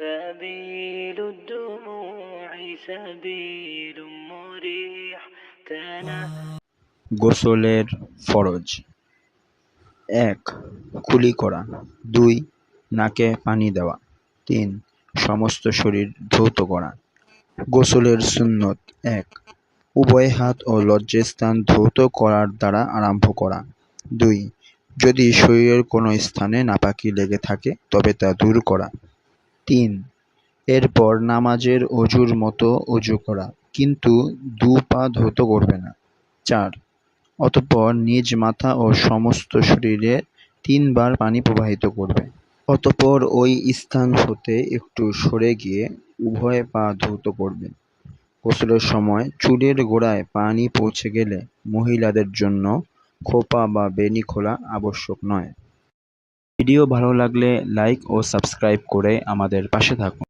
سبيل الدموع سبيل مريح গোসলের ফরজ। ১. কুলি করা। ২. নাকে পানি দেওয়া। ৩. সমস্ত শরীর ধৌত করা। গোসলের সুন্নত। ১. উভয় হাত ও লজ্জাস্থান ধৌত করার দ্বারা আরম্ভ করা। ২. যদি শরীরের কোনো স্থানে নাপাকি লেগে থাকে তবে তা দূর করা। ৩. এরপর নামাজের অজুর মতো অজু করা, কিন্তু দু পা ধৌত করবে না। ৪. অতঃপর নিজ মাথা ও সমস্ত শরীরে ৩ বার পানি প্রবাহিত করবে। অতঃপর ওই স্থান হতে একটু সরে গিয়ে উভয় পা ধৌত করবে। গোসলের সময় চুলের গোড়ায় পানি পৌঁছে গেলে মহিলাদের জন্য খোপা বা বেণী খোলা আবশ্যক নয়। ভিডিও ভালো লাগলে লাইক ও সাবস্ক্রাইব করে আমাদের পাশে থাকুন।